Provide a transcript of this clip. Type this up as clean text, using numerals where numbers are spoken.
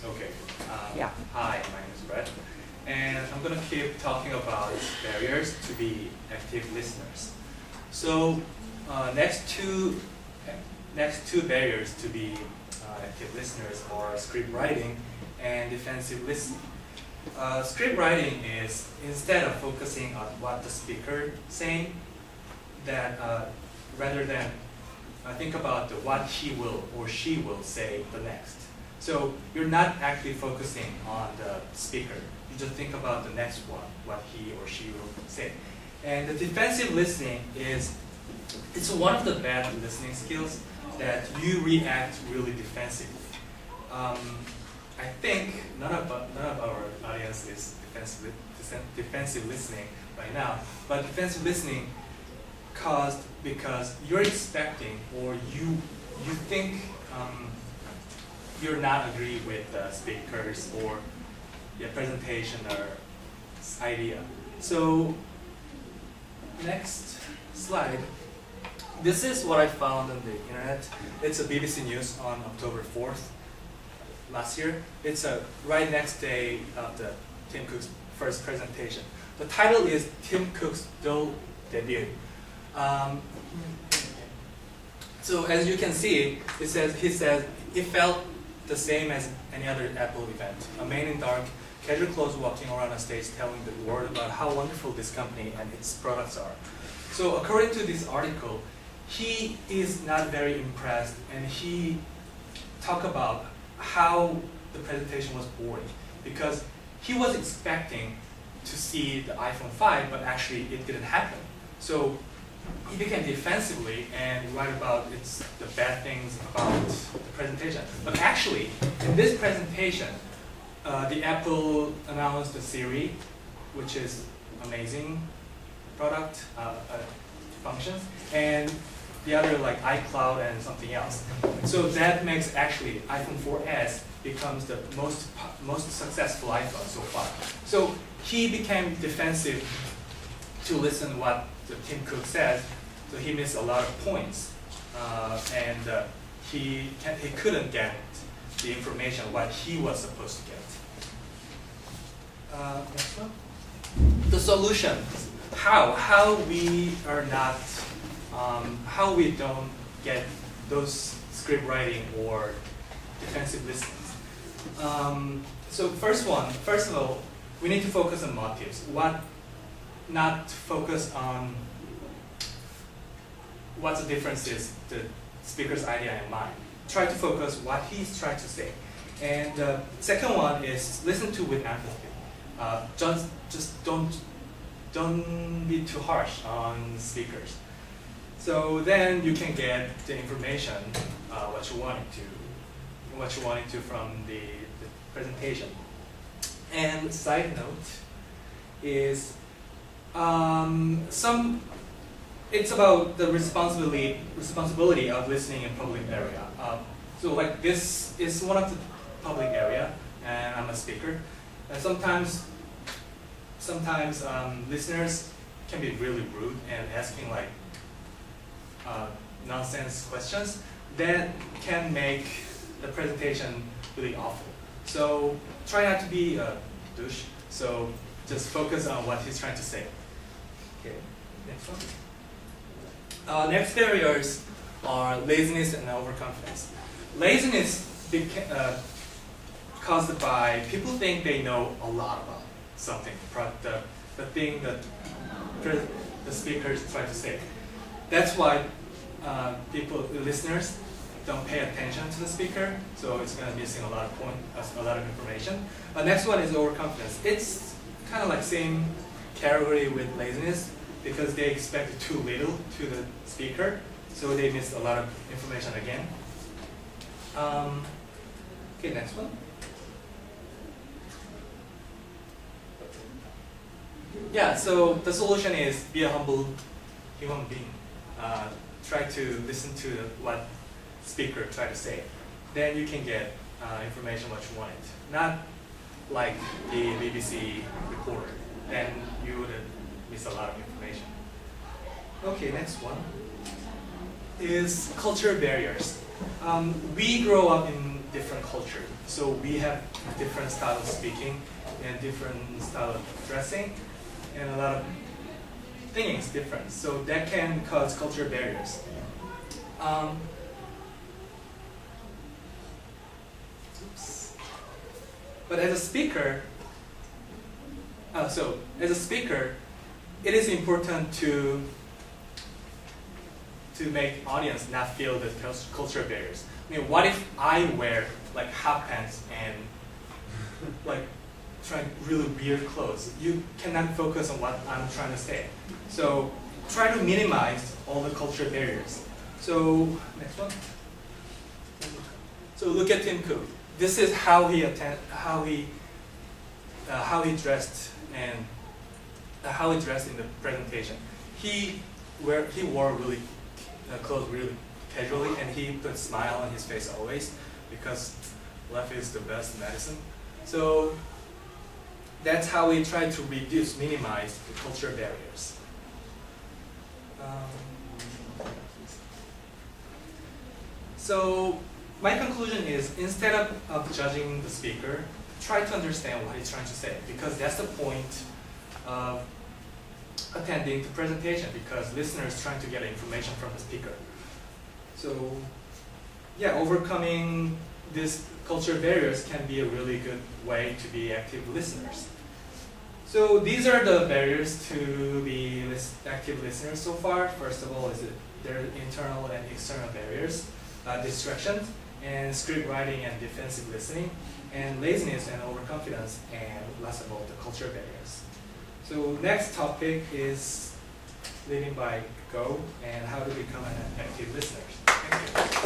Okay. Yeah. Hi, my name is Brett, and I'm going to keep talking about barriers to be active listeners. So, next two barriers to be active listeners are script writing and defensive listening. Script writing is instead of focusing on what the speaker saying, that rather than think about what he will or she will say the next. So you're not actually focusing on the speaker. You just think about the next one, what he or she will say. And the defensive listening it's one of the bad listening skills that you react really defensively. I think none of our audience is defensive listening right now, but defensive listening caused because you're expecting or you think you're not agree with the speakers or the presentation or idea. So next slide. This is what I found on the internet. It's a BBC News on October 4th last year. It's a right next day of the Tim Cook's first presentation. The title is Tim Cook's Dull Debut. So as you can see, he says it felt the same as any other Apple event. A man in dark, casual clothes walking around a stage telling the world about how wonderful this company and its products are. So according to this article, he is not very impressed, and he talked about how the presentation was boring because he was expecting to see the iPhone 5, but actually it didn't happen. So he became defensively and write about the bad things about the presentation. But actually, in this presentation, the Apple announced the Siri, which is amazing product functions, and the other like iCloud and something else. So that makes actually iPhone 4S becomes the most successful iPhone so far. So he became defensive to listen what the Tim Cook says, so he missed a lot of points, and he couldn't get the information what he was supposed to get. Next one. The solution. How we are not, how we don't get those script writing or defensive listenings. So first of all, we need to focus on motives. Not focus on what the difference is, the speaker's idea and mine. Try to focus what he's trying to say. And second one is listen to with empathy. Just don't be too harsh on speakers. So then you can get the information what you wanted to from the presentation. And side note is it's about the responsibility of listening in public area. So like this is one of the public area, and I'm a speaker. And sometimes listeners can be really rude and asking like nonsense questions that can make the presentation really awful. So try not to be a douche. So just focus on what he's trying to say. Okay, next one. Next barriers are laziness and overconfidence. Laziness caused by people think they know a lot about something, the thing that the speakers try to say. That's why listeners don't pay attention to the speaker, so it's going to be missing a lot of information. Next one is overconfidence. It's kind of like same category with laziness because they expect too little to the speaker, so they miss a lot of information again. Okay, next one. Yeah, so the solution is be a humble human being. Try to listen to what speaker try to say. Then you can get information what you wanted. Not like the BBC reporter. Then you would miss a lot of information. Okay, next one is culture barriers. We grow up in different culture. So we have different style of speaking and different style of dressing, and a lot of things different. So that can cause cultural barriers. Oops. But as a speaker, it is important to make audience not feel the cultural barriers. I mean, what if I wear like hot pants and like trying really weird clothes? You cannot focus on what I'm trying to say. So try to minimize all the cultural barriers. So next one. So look at Tim Cook. This is how he dressed and how he dressed in the presentation. He wore really clothes really casually, and he put a smile on his face always, because laugh is the best medicine. So that's how we try to minimize the cultural barriers. So my conclusion is, instead of judging the speaker, try to understand what he's trying to say, because that's the point of attending the presentation, because listeners trying to get information from the speaker. So yeah, overcoming these cultural barriers can be a really good way to be active listeners. So these are the barriers to be active listeners so far. First of all, there are internal and external barriers, distractions, and script writing and defensive listening, and laziness and overconfidence, and last of all, the cultural barriers. So next topic is leading by Go and how to become an active listener. Thank you.